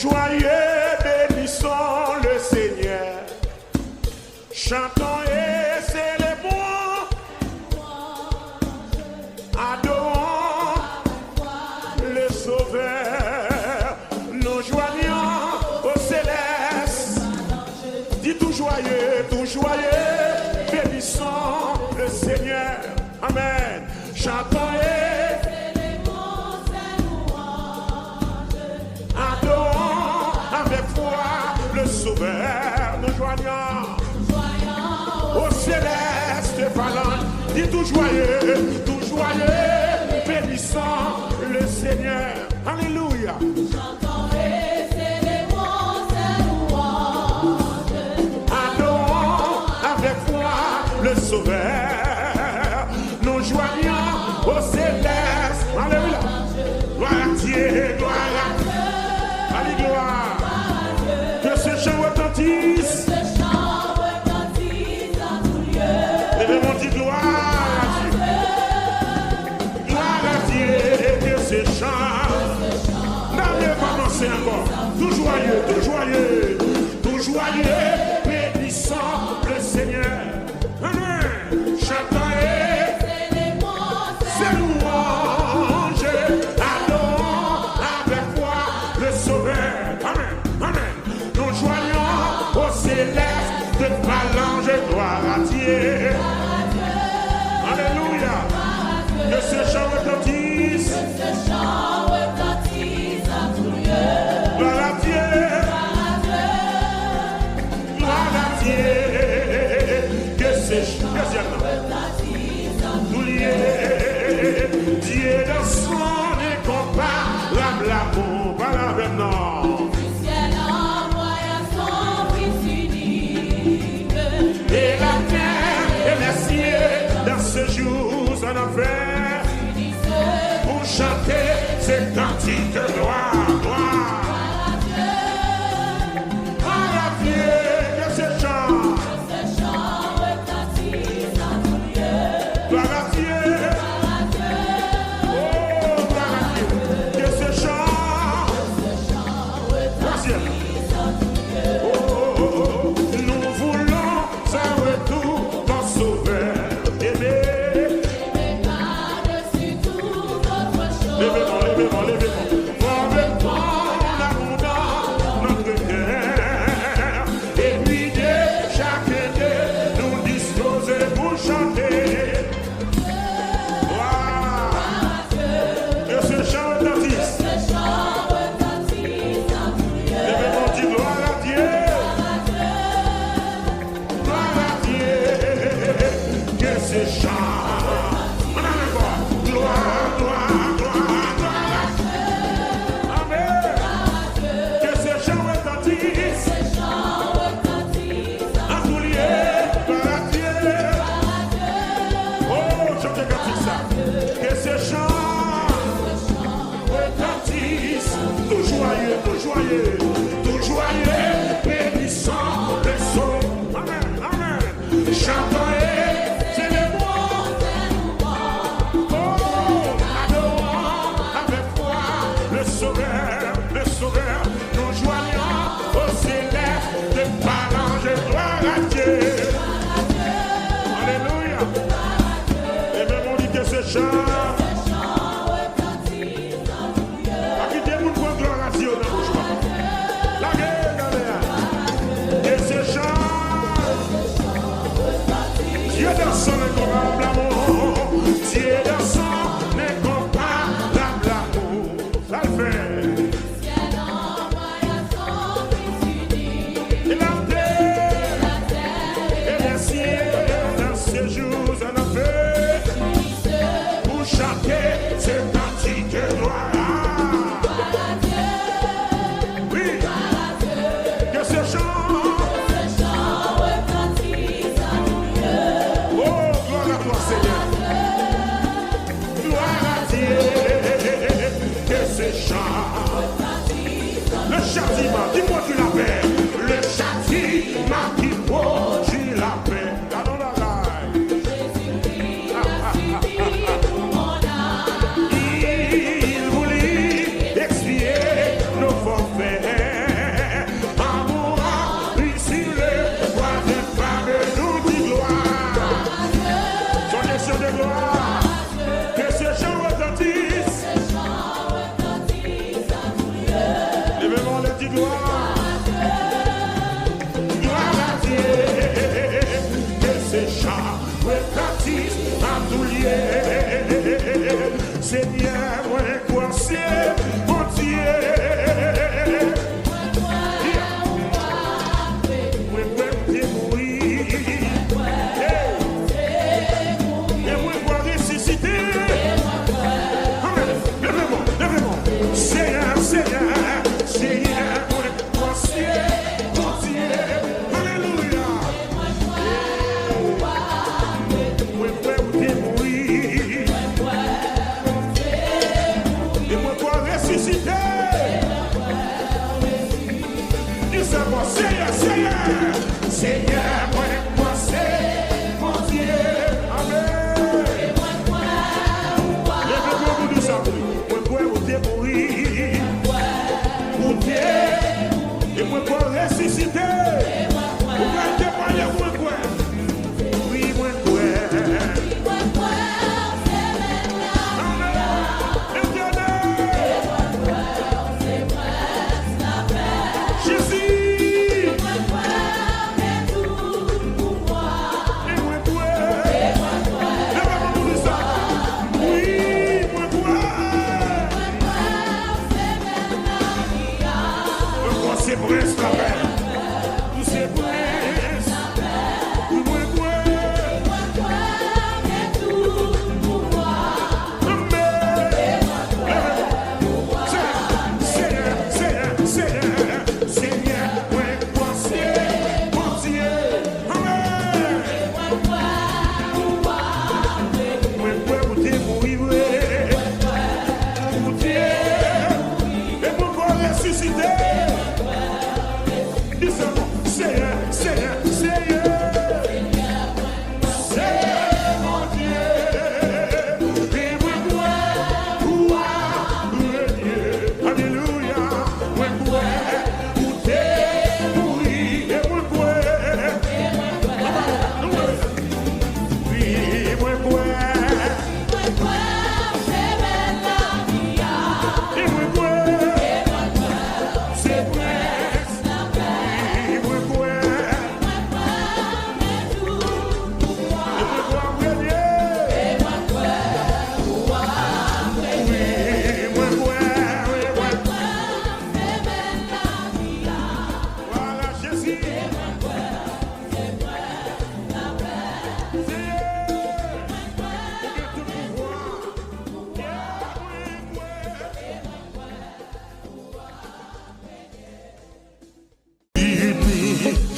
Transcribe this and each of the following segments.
joyeux, bénissons le Seigneur. Chantons et célébrons, adorons le Sauveur. Nous joignons au céleste. Dis tout joyeux, bénissons le Seigneur. Amen. Chantons et adorons avec foi le Sauveur. Nous joignons au céleste phalange. Dis tout joyeux, bénissant le Seigneur. Alléluia. Chantons et célébrons ses louanges. Adorons avec foi le Sauveur. Nous joignons au céleste. Alléluia. Gloire à Dieu, gloire à Dieu. Allez, gloire. Que ce chant retentisse. Levez-moi, dit gloire à Dieu. Gloire à Dieu, que ces chants. N'allez pas danser encore. Tout joyeux, bénissant le Seigneur. Amen. Chantons et ses louanges. Adorons avec foi le Sauveur. Amen. Amen. Nous joignons au céleste de phalange. Gloire à Dieu. Alléluia. Que ce chant retentisse. Gloire à Dieu. Gloire à Dieu. Que ce chant Dieu dans son incomparable amour. Voilà maintenant. Du ciel envoya son Fils unique. Et la terre et les cieux dans ce jour en enfer pour chanter ces cantiques de gloire, gloire. Gloire à Dieu, que ce chant. Gloire à Dieu. Oh, gloire à Dieu. Que ce chant. Oh, nous voulons un retour dans Sauveur. Levez-moi. Avec ton abondant notre cœur. Et puis de chaque deux, nous disposer pour chanter. Wow. Que ce chant retentisse. Levez-moi, dis gloire à Dieu. Gloire à Dieu. Que ce chant. Tout joyeux, bénissant le Sauveur. Amen, amen. Chantons et célébrons. Oh, adorons avec foi le Sauveur. Nous joignons au céleste de phalange. Gloire à Dieu. Alléluia. Et même on dit que ce chant. Dieu dans son incomparable amour. Dieu dans son incomparable amour. Ça le fait. Ciel envoya son Fils unique. Et la terre et les cieux dans ces jours en enfer pour chanter ces cantiques de gloire. Oui, que ce chant. Seigneur, gloire à Dieu, que ces chants, le châtiment qui produit la paix, le châtiment qui produit la paix, dans la raille. Jésus-Christ a subi pour mon âme. Seigneur, moi, quoi c'est mon Dieu. Seigneur, moi c'est mon Dieu. Amen. Lève-moi pour nous savoir. Moi où t'es mourir. Où t'es. Et moi pour ressusciter. Pour faire témoigner moi quoi. Oui, moi quoi.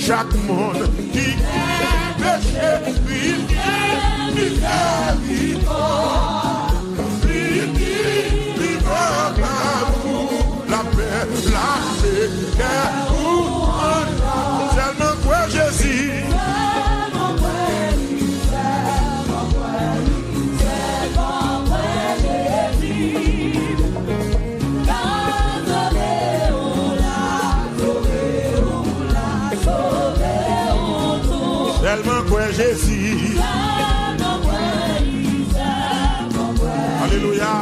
Chaque monde qui est péché, il la paix, seulement quoi Jésus. Tellement quoi Jésus. Alléluia.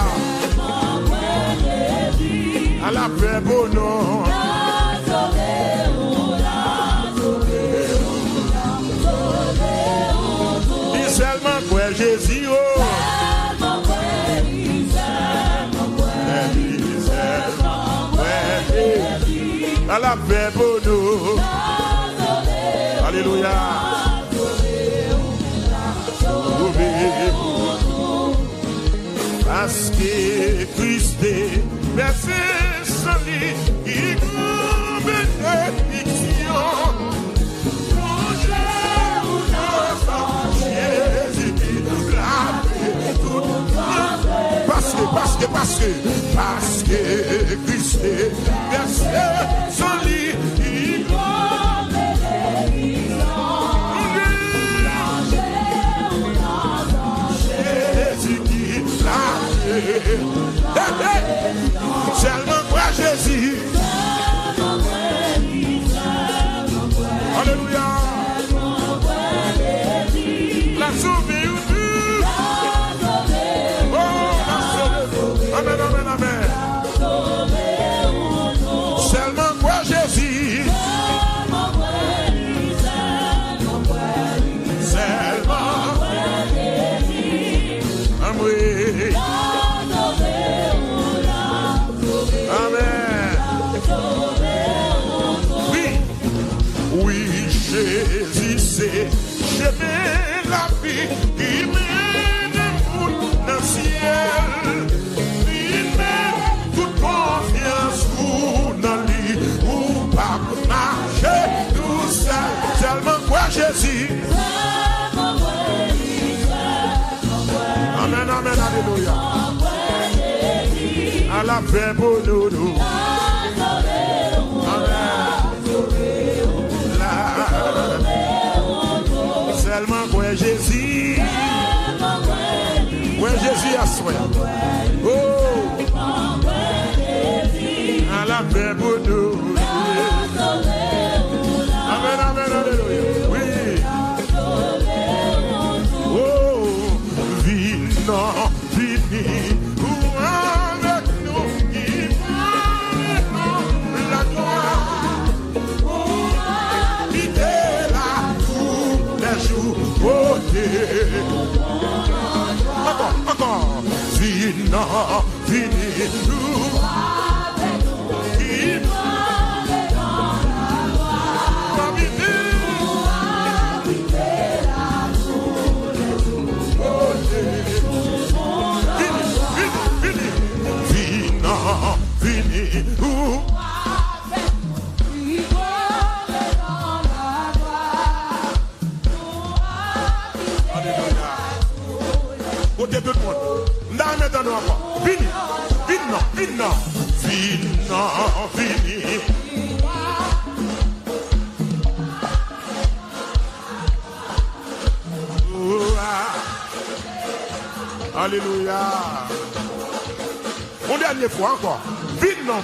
À la paix beau nom. Dis seulement quoi Jésus. Oh. À la paix beau nom. Alléluia. Parce que Christ est versé son lit, il nous bénédiction. Plongez ou non, Jésus qui l'a fait tout. Parce que Christ est versé son lit, il nous bénédiction. Seulement quoi Jésus. Alléluia. La sauvé ou tout. Oh, la sauvé. Amen, amen, amen. Seulement quoi Jésus. Seulement. Amen. à la paix pour nous. Seulement pour Jésus. Pour Jésus à soi. Oh. À la paix pour nous. Amen, amen, alléluia. Oui. Oh, vino, vini, ou avec nous, qui la gloire, habiter là tous les jours. Oh, encore, vino, vini, ou avec nous, qui Vini, où côté tout le monde. N'a maintenant encore. Vini, vini, vini. Alléluia. Une dernière fois encore. Vino.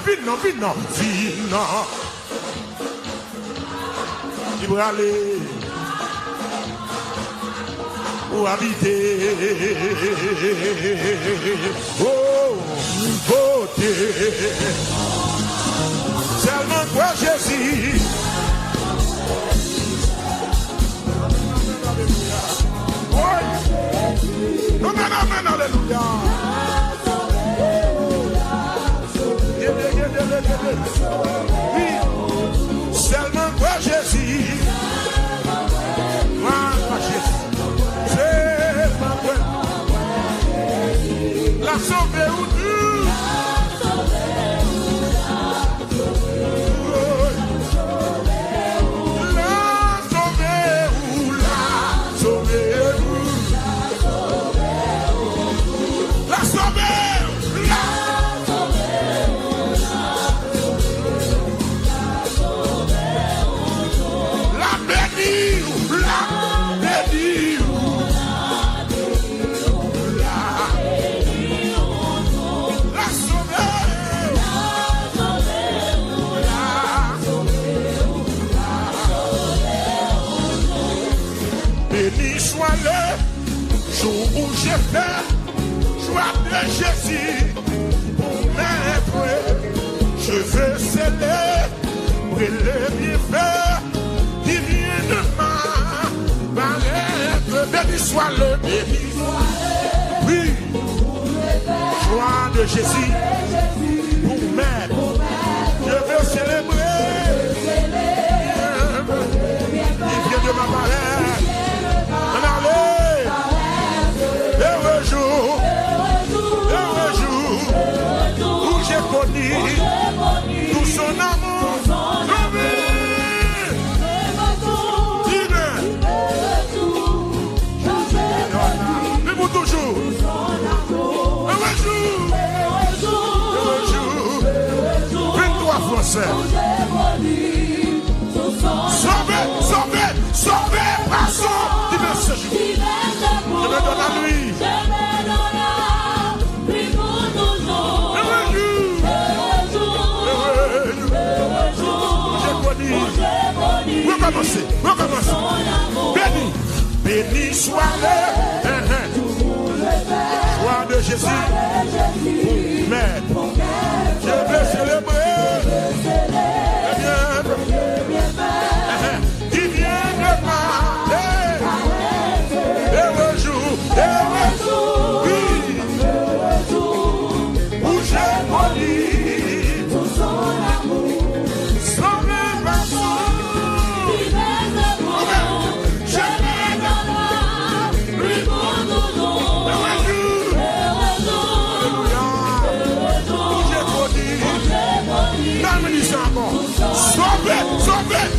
Il va aller pour habiter. Oh, côté. Seulement toi, Jésus. Amen, alléluia. Oui. Seulement toi Jésus. Moi Jésus. C'est ma foi. La sauver ou nous. Béni soit le jour où j'ai fait joie de Jésus pour m'être. Je veux célébrer le bienfait qui vient de ma paraître. Béni soit le, oui, joie de Jésus pour m'être. Je veux célébrer il vient de ma paraître. Où j'ai connu tout son amour, mais pour toujours, heureux jour, 23 Français, sauvé par son divers séjour. Je me donne à lui. Recommencez. Béni soit le joie de Jésus pour m'être. Je veux célébrer le bienfait qui vient de moi. Heureux jour, oui, où j'ai connu tout son amour.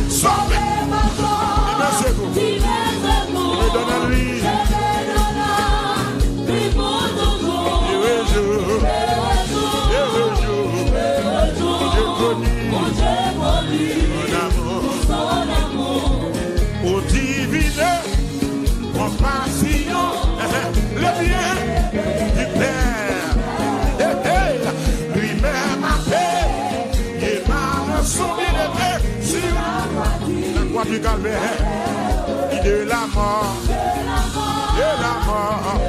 Sauvé. Et donne à lui. Heureux jour. du calvaire, ni de la mort, de la mort.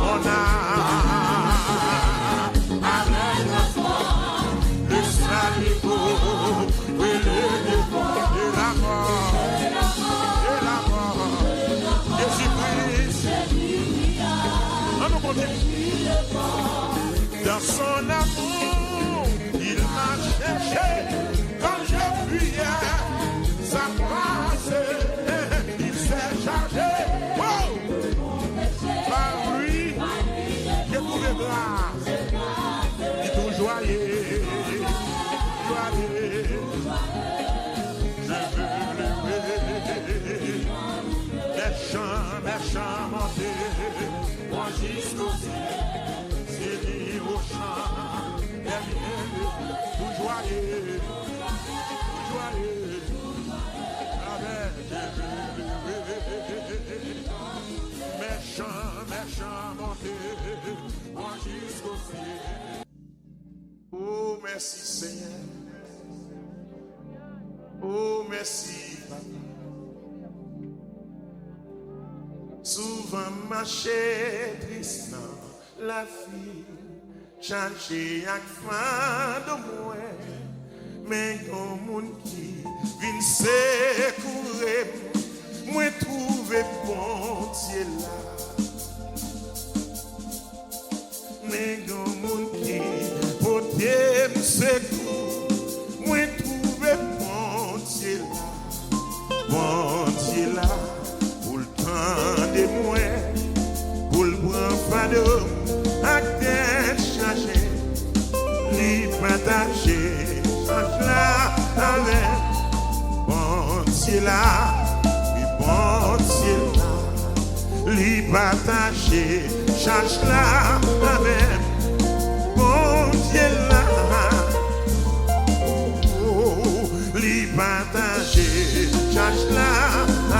On a avec le salut et de la mort, Jésus-Christ. On nous continue. Dans son amour, il m'a cherché quand je fuyais sa passe, il s'est chargé. Oh! Par lui, j'ai trouvé grâce, et tout joyeux, joyeux. Je veux lever les chants monter, moi jusqu'au ciel, c'est dit au chant, tout joyeux, joyeux. Avec méchant monter, moi jusqu'au ciel. Oh, merci Seigneur. Oh, merci Papa. Souvent marché triste dans la vie, chercher à fin de moi, mais comme mon qui vient secourir, moi trouver bon Dieu là. Mais comme mon qui porter me secours, moi trouver bon Dieu là, bon Dieu là. De moi, pour le prendre fardeau, à tête chargée, lui partager, change là avec bon Dieu là, oui bon Dieu là, lui partager, change là avec bon Dieu là, oh, lui partager, change là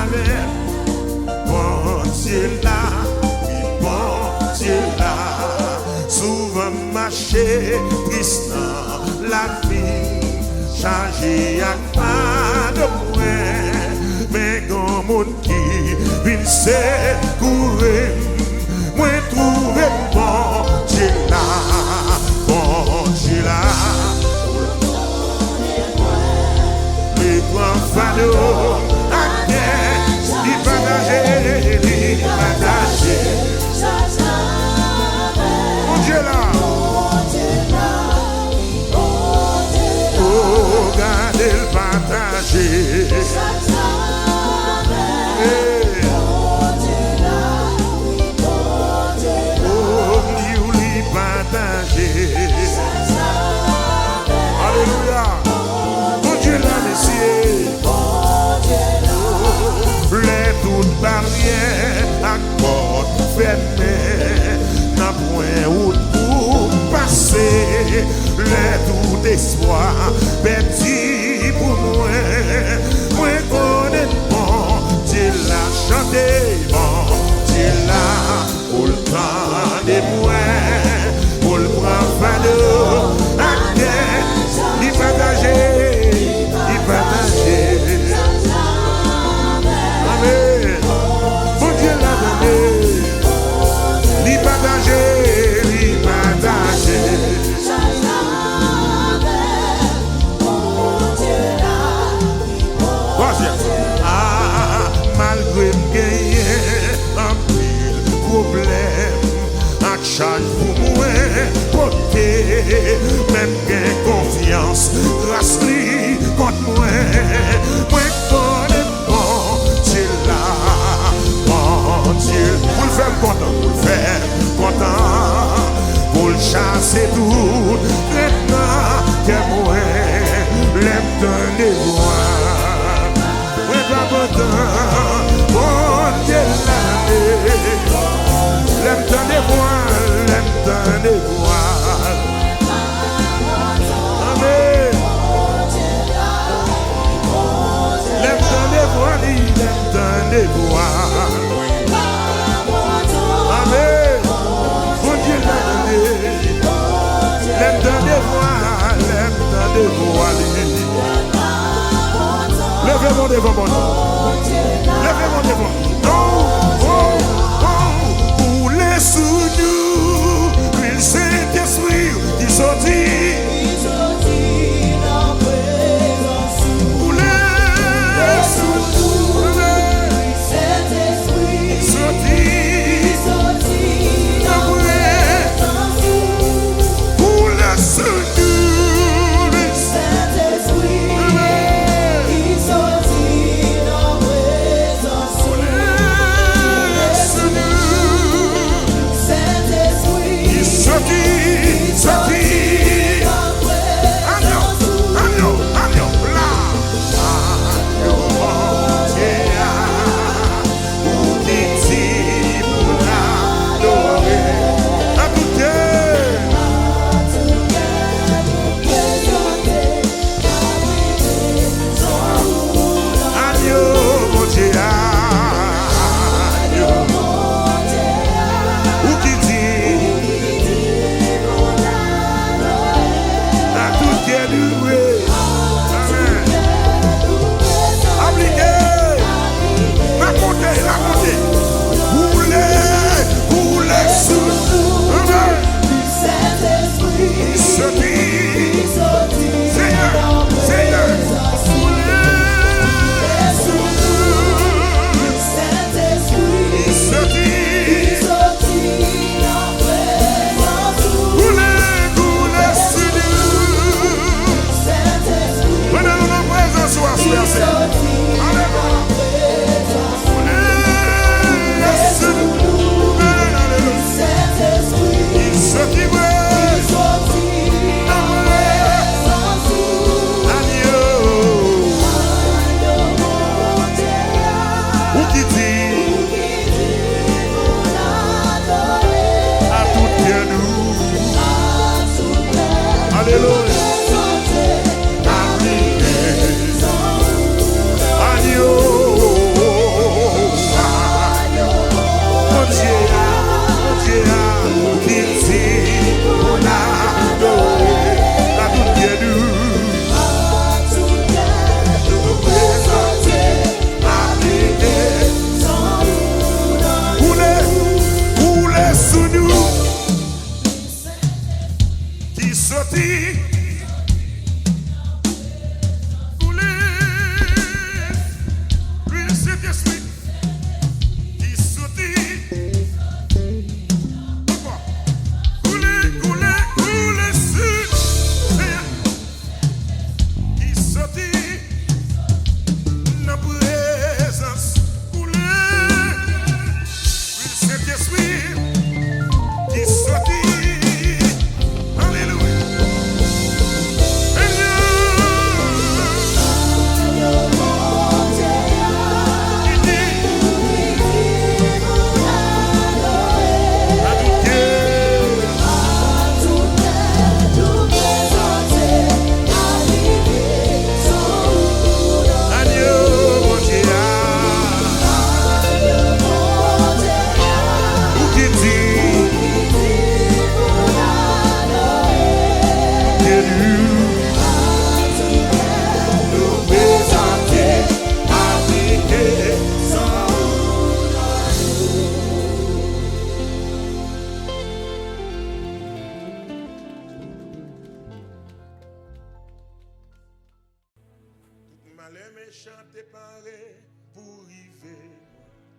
avec bon Dieu là, oui bon Dieu là, souvent marché triste dans la vie, chargé à pas de moi, mais comme mon qui vient secourir, moi trouver bon Dieu là, bon Dieu là, les grands fardeaux à terre. Il partageait, mon Dieu là, oh, gardez le partager, oh, lui partager, alléluia, mon Dieu là, messieurs. Les toutes barrières à porte fermée, n'a point où pour passer, les tout espoir perdu pour moi, moi connais bon, Dieu l'a chanté, bon, Dieu l'a pour le temps de moi, pour le prendre fardeau, à terre, il partageait, il partageait. Bon Dieu l'a donné, lui partager, lui partager. Ah, malgré gagner un pile problème, à charge pour moi, porter, même gain confiance, grâce lui contre moi, moi connais bon Dieu là, bon Dieu, pour le faire content, pour le faire content, pour le chasser tout, maintenant que moi, l'aime donner moi, moi pas content, bon Dieu là, l'aime donner moi, l'aime devant nous. Levez-moi devant. Oh, oh, oh. Coulez sous nous, l'huile Saint-Esprit qui sortit.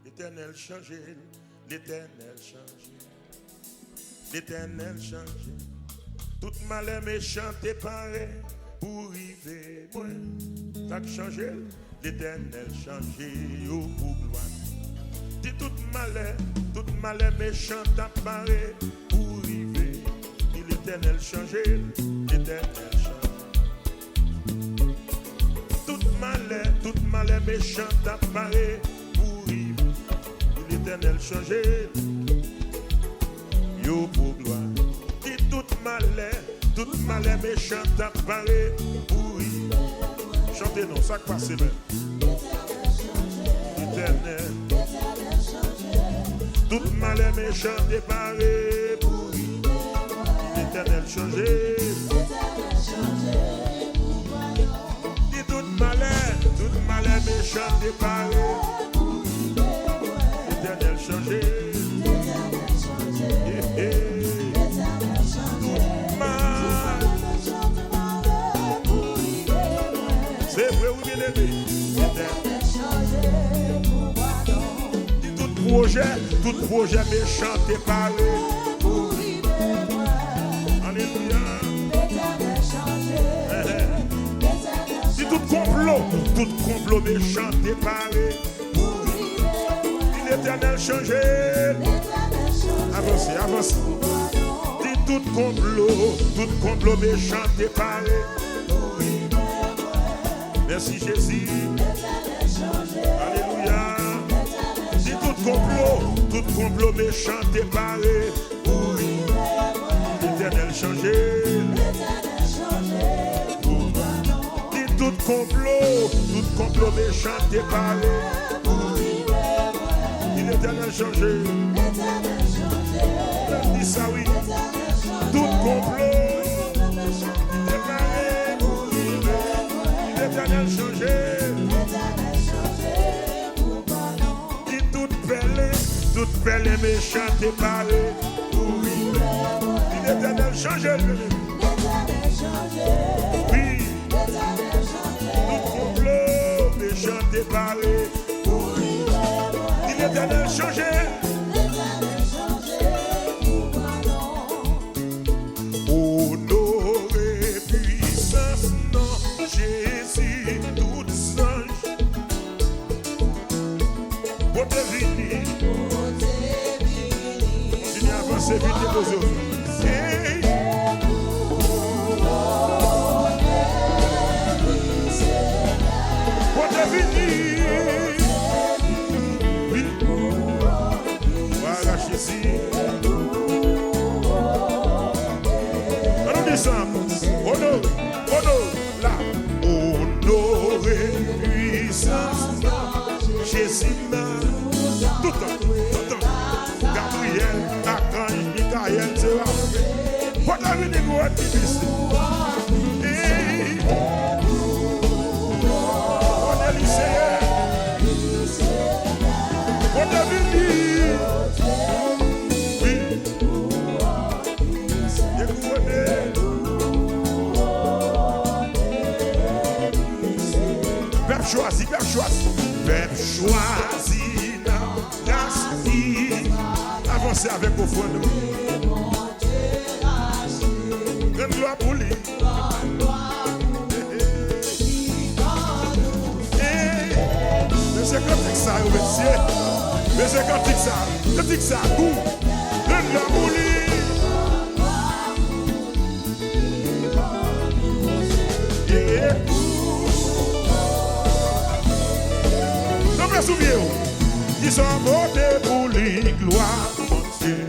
L'éternel changeait, l'éternel changeait, l'éternel changeait. Toute malheur méchant est paré pour arriver. Moi, t'as changé, l'éternel changeait, oh pour gloire. Dis toute malheur méchant t'a paré pour arriver. Dis l'éternel changeait, l'éternel changeait. Toute malheur méchant t'a paré pour arriver. L'éternel changeait, yo pour gloire. Dis toute malheur méchant t'a paré pour y. Chantez non, ça passe même. L'éternel, toute malheur méchant t'a paré pour y. L'éternel changeait. Dis toute malheur les méchants déparés. L'éternel changé. C'est vrai ou bien aimé? Tout projet méchant déparé. Alléluia. Si tout complot méchant déparé. L'éternel changé. Avancez, avancez. Dis tout complot méchant déparé. Merci Jésus. Alléluia. Dis tout complot méchant déparé. L'éternel changé. Dis tout complot méchant déparé. L'éternel changé. Dis ça oui. Tout complot déparé. L'éternel changé. Dis toute belle et méchante déparé. L'éternel changé. Oui. Tout complot méchant déparé. L'éternel changé. Honoré, puissance, non, Jésus, tout ange. Côté vini. Continue à avancer vite et poser. Côté vini. Jésus. Allons descendre. Honore, là. Honoré, puissance, Jésus. Tout le temps. Gabriel, Archange, Michael, Séraphin. What have you done with this? What have you said? What have you done? Verbe choisi, grâce, avancez avec vos foi nous. Grande gloire pour lui. Mais c'est quand ça, monsieur. Mais c'est quand ça, goût. Grande gloire pour lui. Souviens-vous, ils sont votés pour lui, gloire, mon Dieu.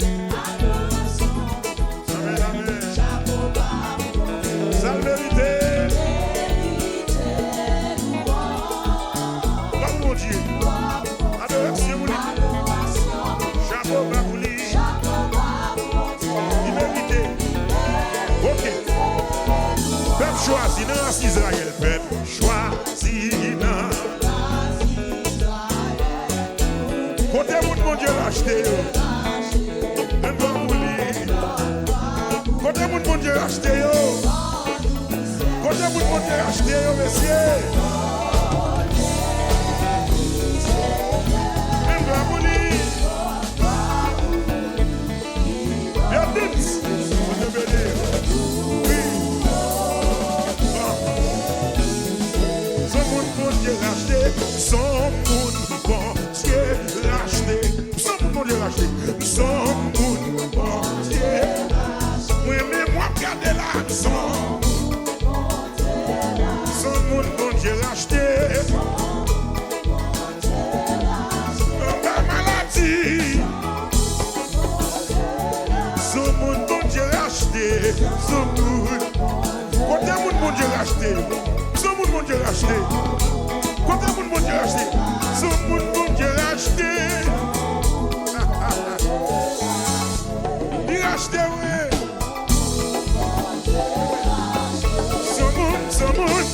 Amen, amen. Ça le vérité. Gloire, mon Dieu. Adoration, mon Dieu. Chapeau bas pour lui. Il mérite. Ok. Peuple choisi dans Israël. Peuple choisi dans. Côté mon Dieu racheté. Côté mon Dieu racheté. Côté mon Dieu racheté, monsieur. Bien vite. Son mon Dieu racheté. Son mon Dieu racheté. Son mon Dieu racheté. Son mon Dieu. Oui, mais moi, regardez là. Son mon Dieu racheté. La maladie. Son mon Dieu racheté. Son mon. Côté mon Dieu racheté. Son mon Dieu racheté. Côté mon Dieu racheté. Son mon Dieu racheté. Il racheté, oui. Son monde.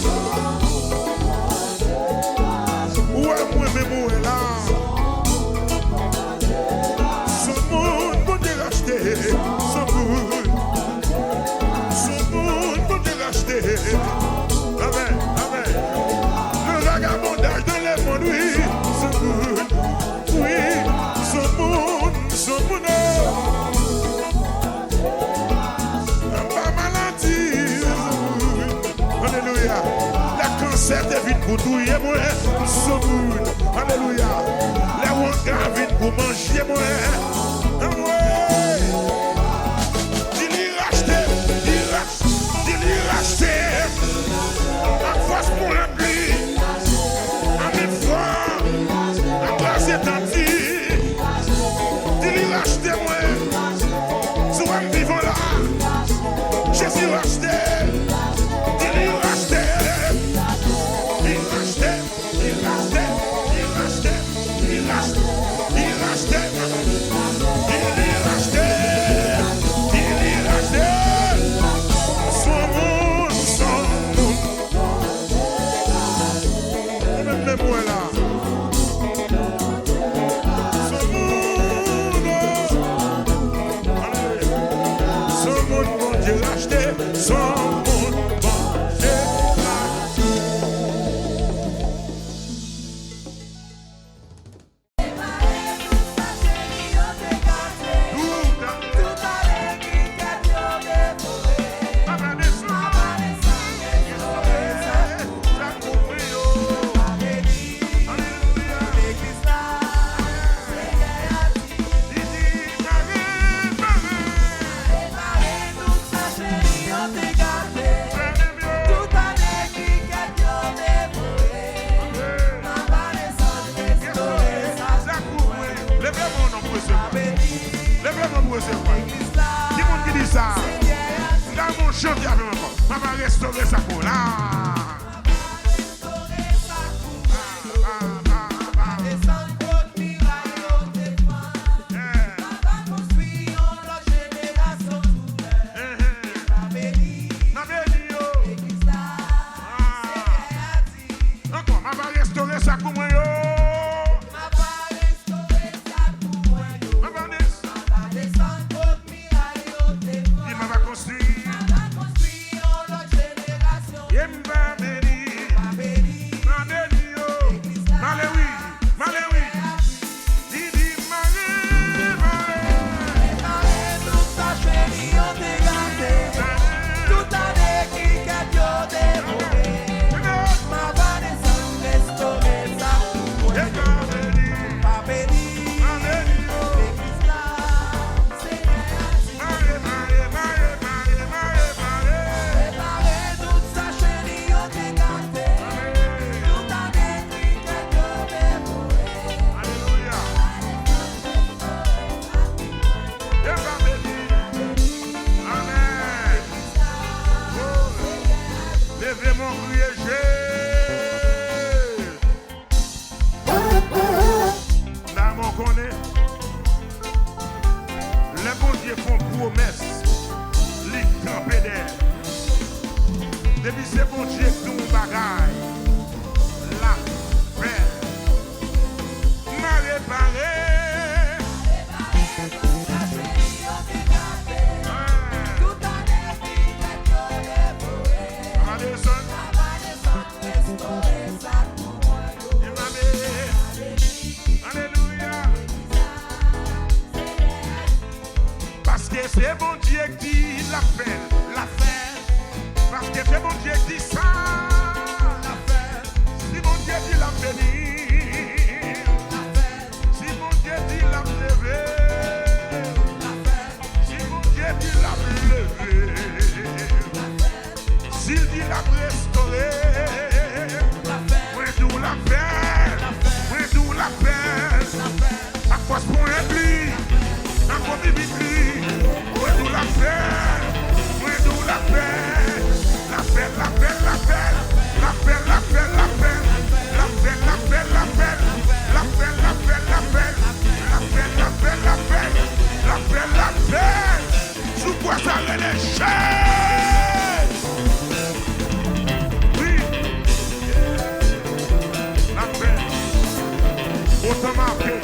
pour touiller moi, son monde. Alléluia. Les rois gravent pour manger moi. Pour la pluie, à mes fois, à placer tanti, dis-lui rachetez-moi, sur un vivant là, Jésus racheté, dis-lui racheté, il rachetait, il rachetait, il rachetait, il rachetait, il rachetait, il rachetait, il rachetait, son monde, moi là. Ce monde, mon Dieu, racheté. Ce monde, mon Dieu, racheté. Qui monde qui dit ça? Dans mon chantier avec moi. Maman restaurer sa peau là. Encore, maman restaurer sa peau moi yo. Les bons dieux font promesse, les camper d'air. Depuis ces bons dieux qui nous bagaille, la paix, m'a réparé. C'est bon Dieu qui l'appelle, l'affaire. Parce que c'est bon Dieu qui ça, l'affaire. Si bon Dieu dit l'a béni, l'affaire. Si bon Dieu dit l'a levé, l'affaire. Si bon Dieu dit l'a levé, l'affaire. S'il dit l'a restauré, l'affaire. Oui, d'où l'affaire, oui, d'où l'affaire. À quoi ce point est pli, à quoi bibli. La paix, oui, nous la paix, la paix, la paix, la paix, la paix, la paix, la paix, la paix, la paix, la paix, la paix, la paix, la paix, la paix, la paix, la paix, la paix, la paix, sous quoi ça les chaises? Oui, la paix, autant marqué,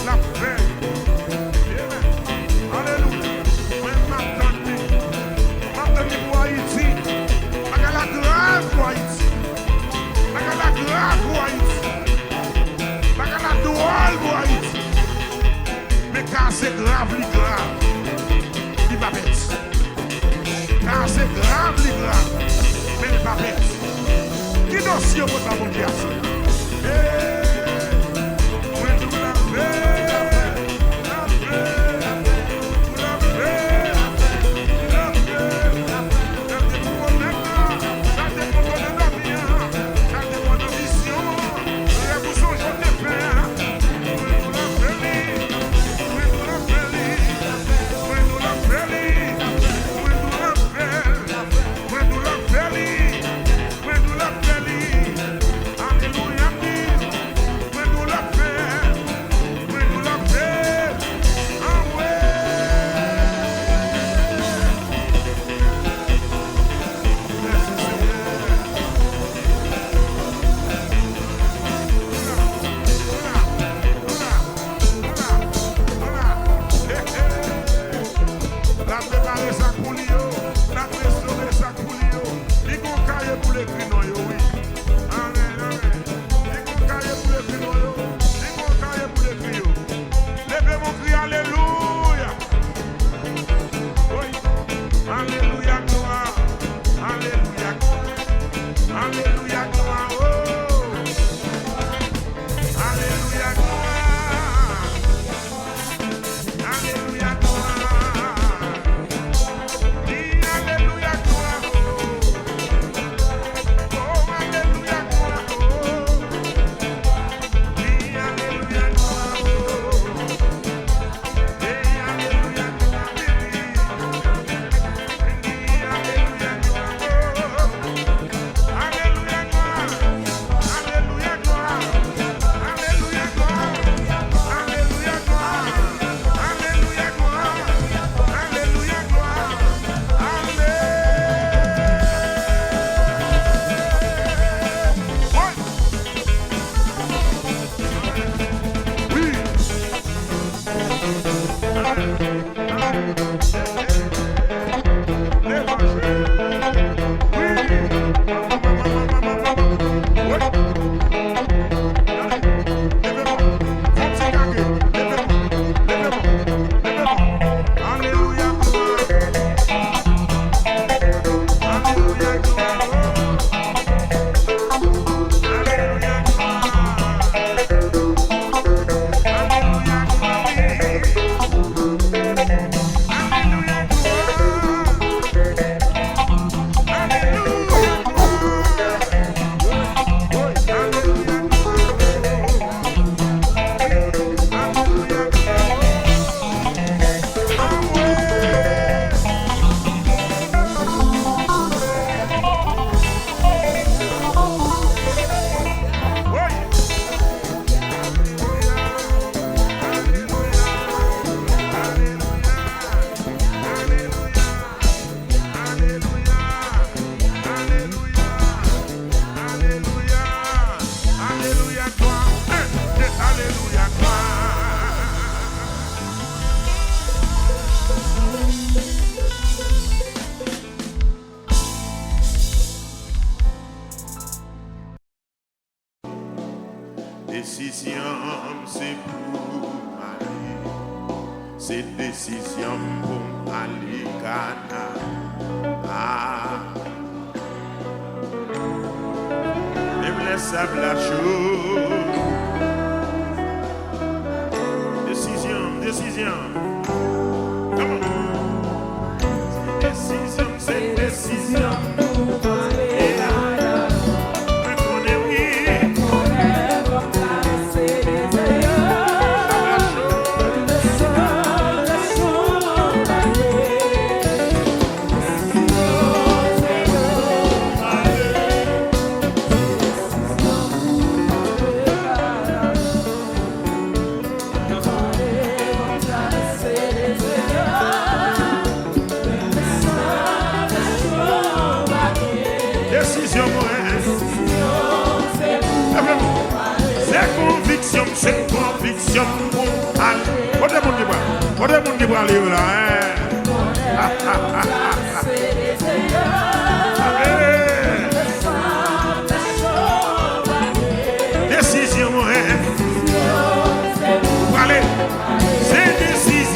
la paix. Mais car c'est grave, il va bête. Car c'est grave, mais Dieu pour ça, mon Dieu. Moi, tout la paix, la paix, la paix, la paix. Ça dépend de maintenant, ça dépend de la vie, ça dépend de la mission. Et vous changez de paix. Moi, tout la paix, moi, tout la paix, moi, tout la paix, moi, tout la paix, moi, tout la paix. Décision, c'est pour aller. C'est décision pour aller Ghana. Ah. Et me laisse la chose. Décision, décision. Come on. Décision, c'est décision pour aller Ghana. C'est conviction pour aller. What the monde qui va aller là, hein? Décision, hein? Pour aller. C'est décision.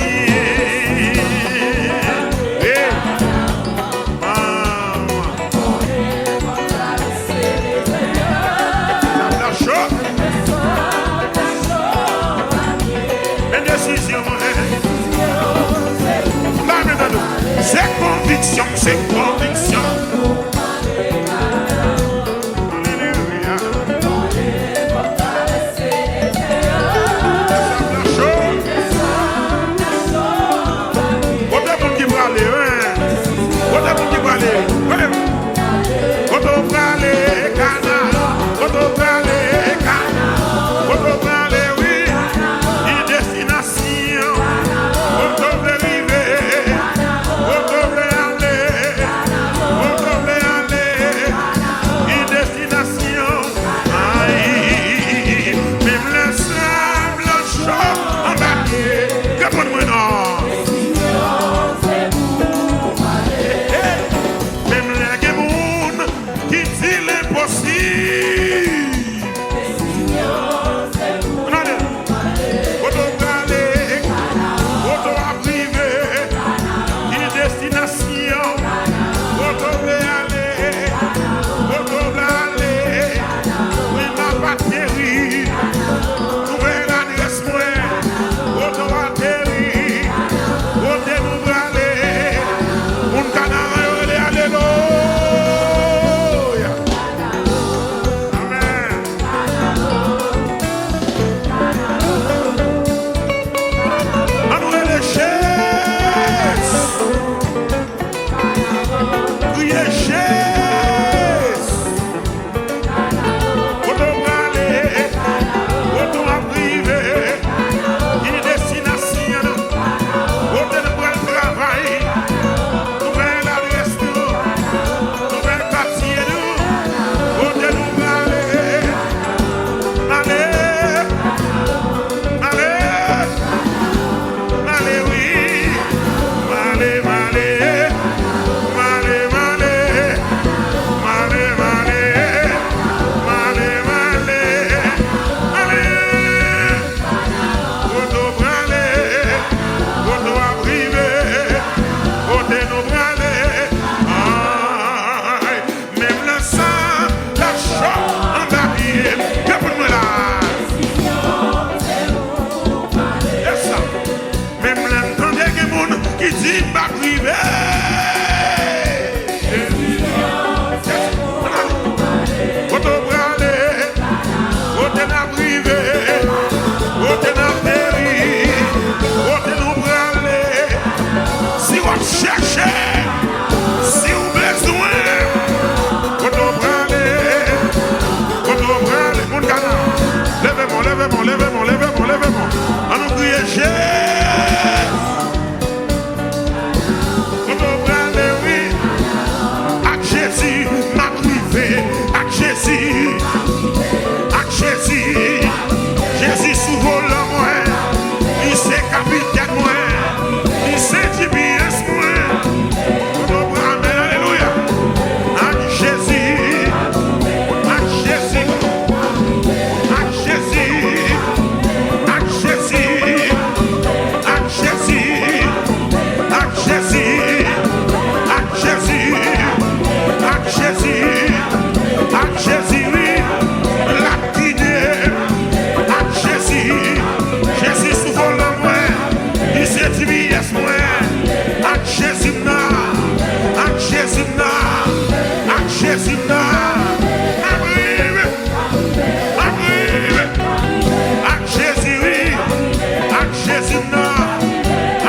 Jésus nan,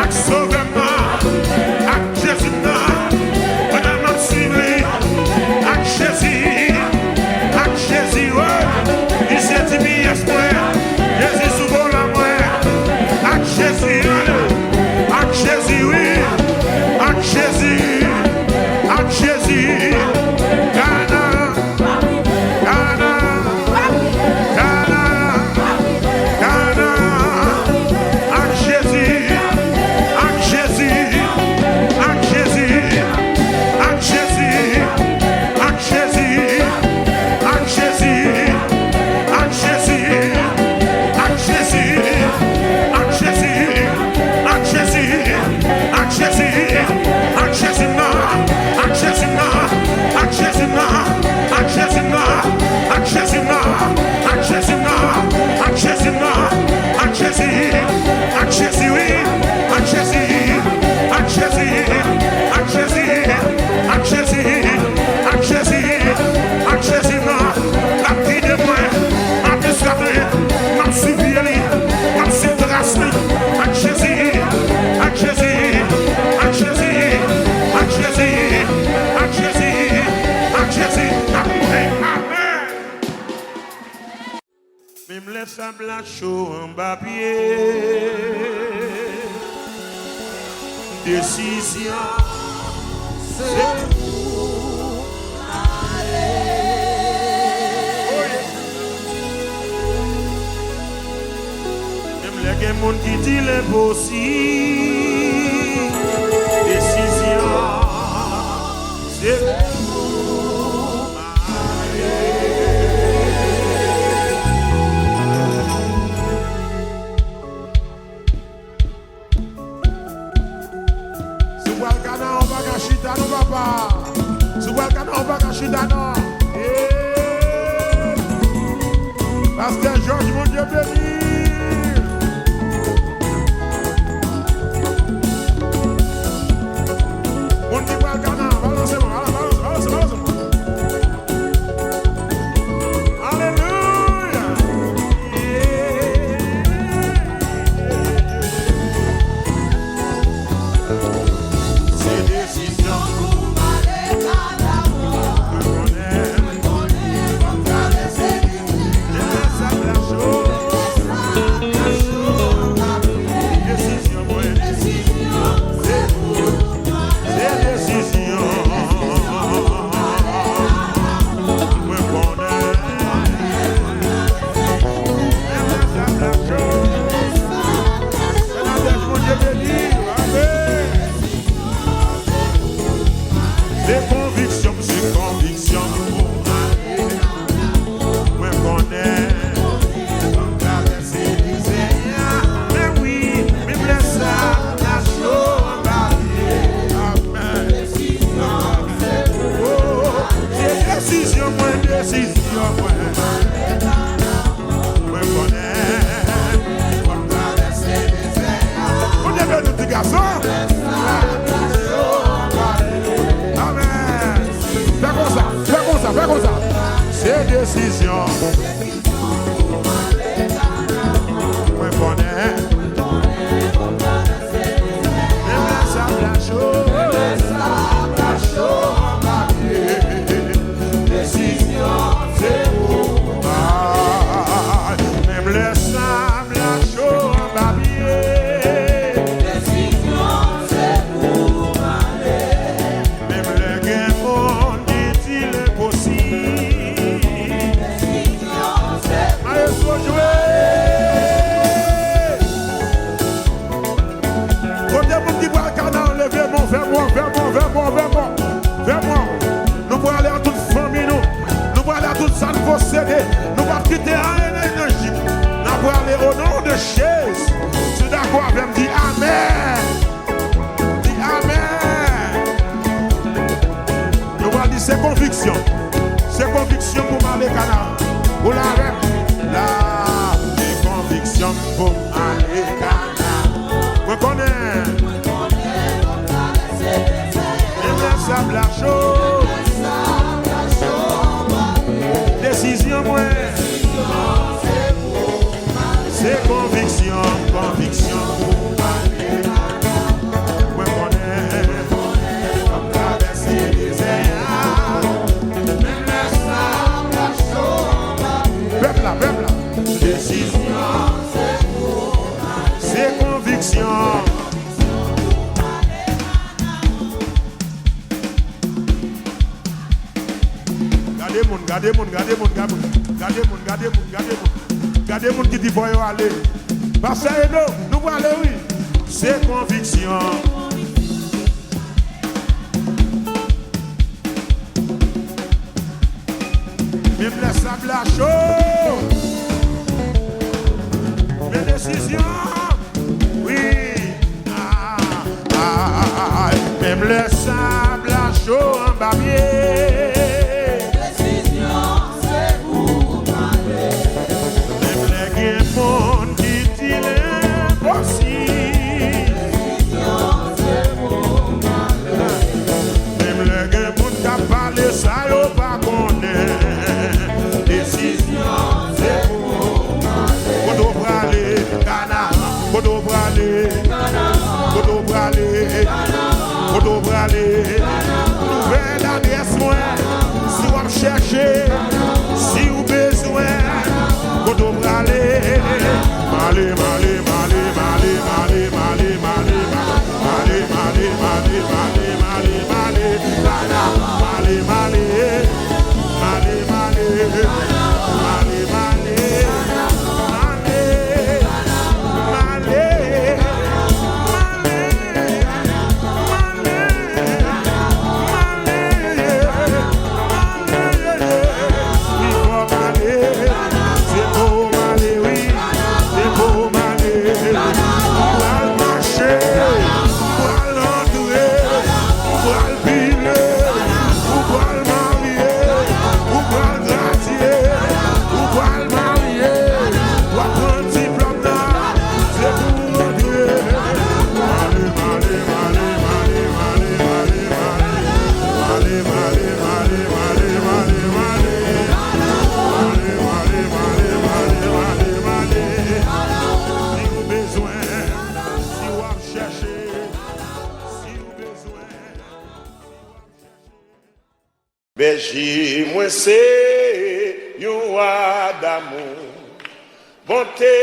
ak sauve nan, ak Jésus nan, madame m'a suivi, ak Jésus, ouais, il s'est dit yes moi, Jésus souvent la moi, ak Jésus, oui, ak Jésus, Ghana, ak Jésus, Même les sables chauds en papier. Décision, c'est pour aller. Même les gens qui disent l'impossible. Décision, c'est pour Pasteur Georges, mon Dieu béni. On dit pas le canard, balancez-moi, balancez-moi. Alléluia. C'est décision. C'est décision. Moi connais. Même la sable chaud. Décision, c'est pour moi. Même le sable chaud en papier. Décision, c'est pour moi. Même le gamin dit-il est possible. Décision, c'est pour moi. Allez, faut jouer. Côté pour qui boit le canard, levez-moi, vers-moi. Nous pouvons aller à toute famille, nous pouvons aller à toute salle possédée, nous pouvons quitter à l'énergie, nous pouvons aller au nom de Jésus. Tu es d'accord avec moi? Dis Amen. Dis Amen. Nous allons dire c'est conviction pour m'aller canard. Pour la rêve, là, c'est conviction pour m'aller canard. Je connais. Sable chaud. Décision, moi. C'est conviction. conviction. Gardez moun qui dit faut aller. Parce que nous allons aller, oui. C'est conviction. Même les sables à chaud. Mes décisions. Oui. Même les sables à chaud en barrière. Monde qui dit l'impossible. Même les gens qui parlent ça, ils ne pas connaissent. Décision, c'est pour quand on va aller, quand on va aller, quand on va aller, quand on va aller. Nouvelle adresse, si vous me cherchez, si vous besoin. Quand on va aller, malé, malé, malé, malé, malé, malé, malé, malé, malé, malé, malé, malé, malé, malé, malé, Berger, moi c'est yon roi d'amour, bonté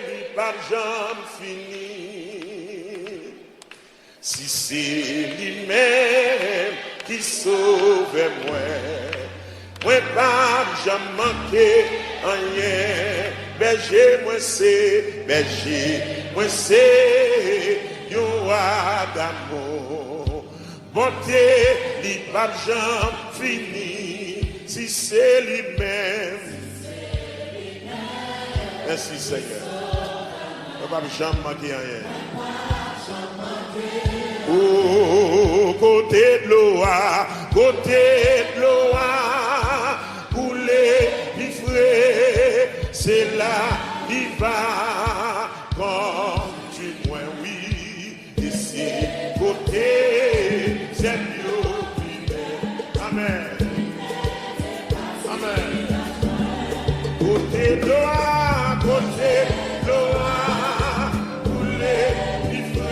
li pas jamais fini. Si c'est lui-même qui sauve moi pas jamais manqué rien. Berger, moi c'est yon roi d'amour, bonté li pas jamais fini. Si c'est lui-même. Merci Seigneur. On va jamais manquer rien. Oh, côté de l'eau, couler, vivre, c'est là, il va. Quand tu vois, oui, ici, côté, c'est mieux. Amen. Amen. Côté de l'eau, couler, vivre,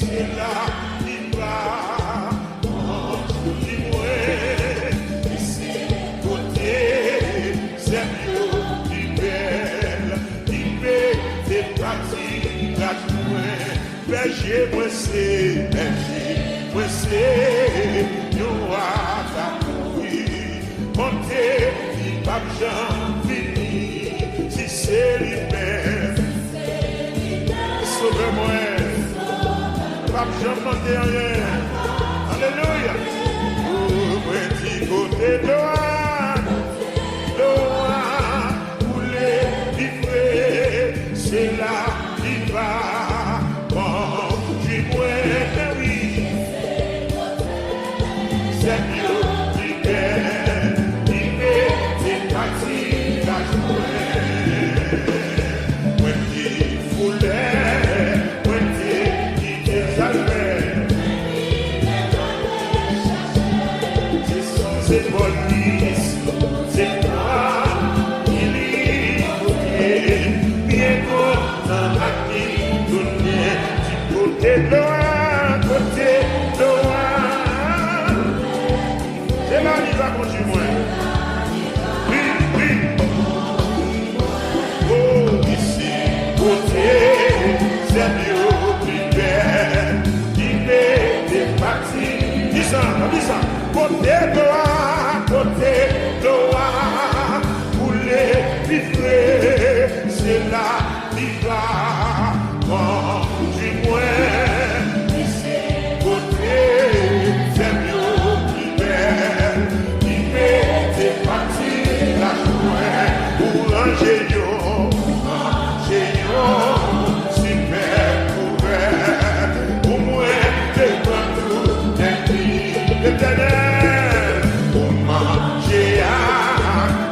c'est là, il va. Berger, moi c'est, yon roi d'amour, monter, il pas jamais fini, si c'est lui-même, sauve-moi, pas jamais manquer rien, alléluia, moi dit côté de l'eau, couler, vivre, c'est là, il va. C'est police, c'est toi, il est bien dans la vie, côté loin, c'est là qu'il va continuer. Oui. Oh, ici, côté, c'est mieux. dis ça. Côté Loa, pour les vivre, c'est la viva. Quand tu moins, côté, c'est mieux, plus belle, qui met tes parties, la joie, pour ranger super couvert, pour moi, des partout, des prix, éternel, pour manger à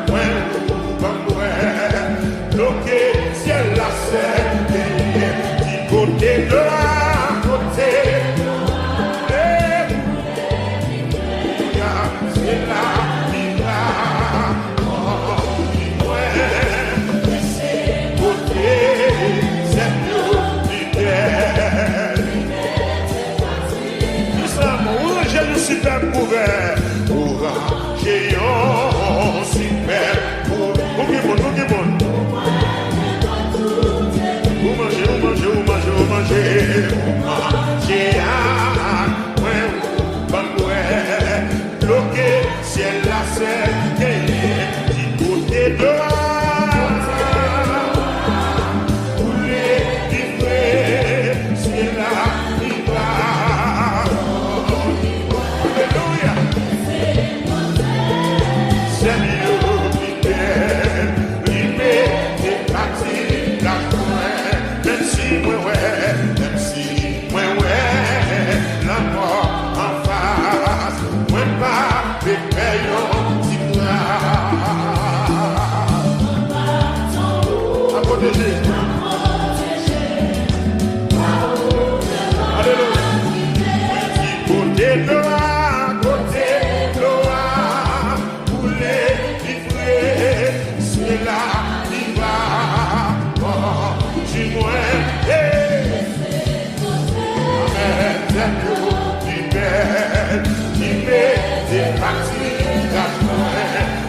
moi, bloqué, ciel la scène, du côté de la côté, c'est la vida, côté, c'est mieux, j'ai le super couvert, j'ai un super couvert. Vous mangez, bloqué, ciel la scène, du côté de la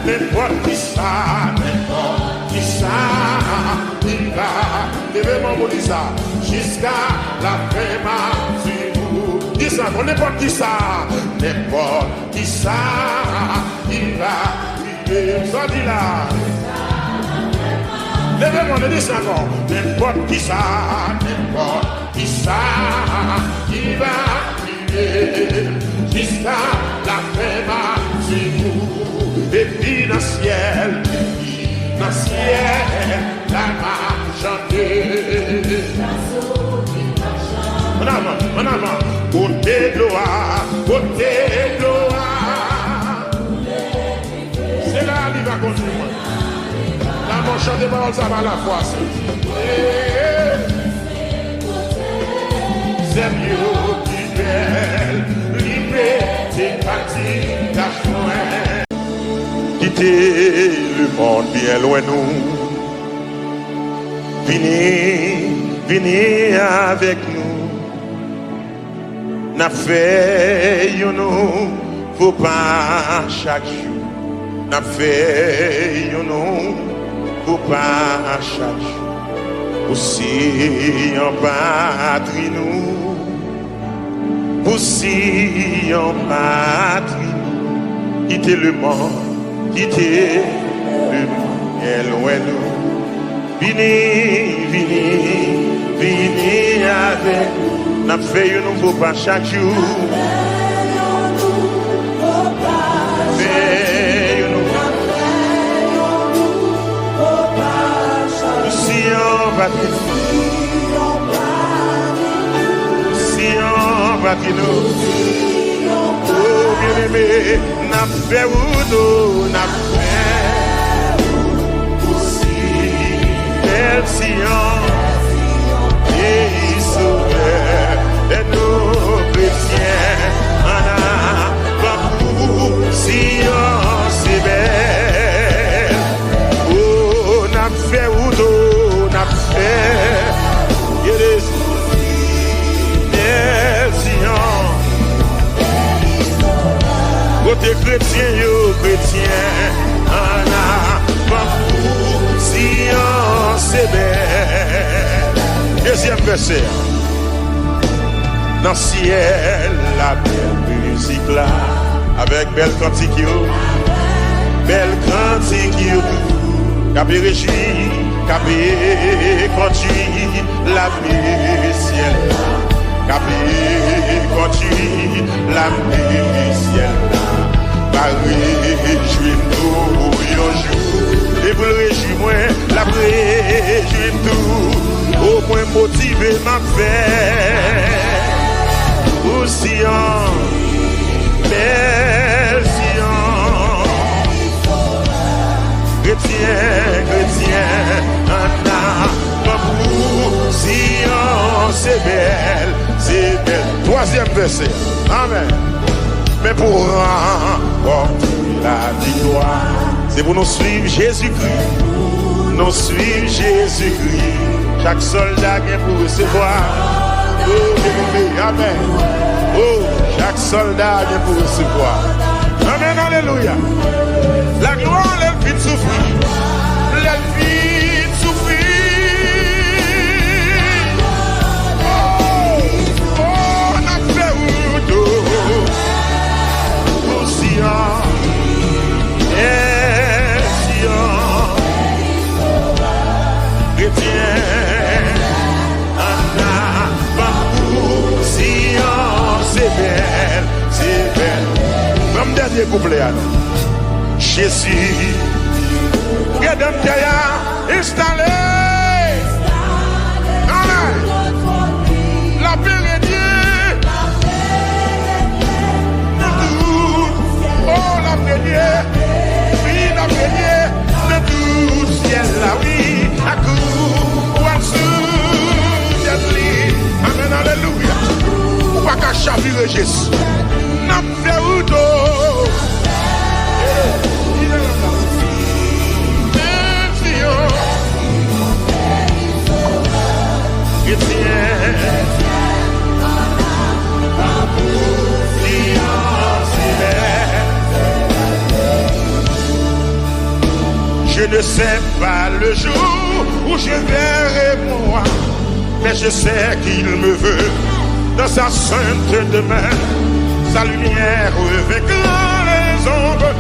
n'importe qui ça, il va, devez-moi vous dire ça, jusqu'à la fin ma vie. Dis ça, n'importe qui ça, il va, ça dit là. Devez-moi le dire ça encore, n'importe qui ça, il va, jusqu'à la fin ma vie. Et puis dans le ciel, la main chantée. En avant, côté de l'oa. C'est là qu'il va continuer. La main chantée par ça va la foi. C'est mieux, plus belle, libre, c'est parti, la joie. Quitter le monde bien loin nous. Venez avec nous. N'a fait nous, faut pas chaque jour. N'a fait nous, faut pas chaque jour. Aussi en patrie nous. Aussi en patrie nous. Quitter le monde. Quitter le bien loin nous. Venez avec nous. N'a fait un nouveau pas chaque jour. Si on va nous. Oh bien aimé, n'a fait ou n'a fait aussi belle Sion et sauveur de nos chrétiens en avant Sion c'est belle. Oh n'a fait ou n'a fait belle Sion. Côté chrétien, yo chrétien, en avant Sion c'est belle. Deuxième verset. Dans le ciel, la belle musique là. avec belle cantique, belle cantique, capé réjoui, capé conduit la vie ciel, capé conduit la vie ciel, par réjouis-nous un jour, et pour le réjouir moi, la réjouir tout, au moins motivé ma paix, aussi en belle chrétien, un amour, Sion, c'est belle. Troisième verset, amen. Mais pour remporter la victoire, c'est pour nous suivre Jésus-Christ, nous suivre Jésus-Christ. Chaque soldat vient pour recevoir, oh, amen. Oh, chaque soldat vient pour recevoir, amen, alléluia. La gloire, elle vit de souffrir. Elle vit de souffrir. Oh, on a fait route pour Sion. Et Sion, chrétien, on a pour Sion. C'est belle, c'est belle. Comme dernier couplet, alors. Jésus, Rédempteur installé. Amen. La paix est Dieu. Oh, la paix Dieu. Oui, la paix Dieu. De tout ciel, là, oui. À coup, one sous, amen, alléluia. Ou pas qu'à chavirer Jésus. N'a fait ou d'eau. Je ne sais pas le jour où je verrai moi, mais je sais qu'il me veut dans sa sainte demeure. Sa lumière vaincra les ombres,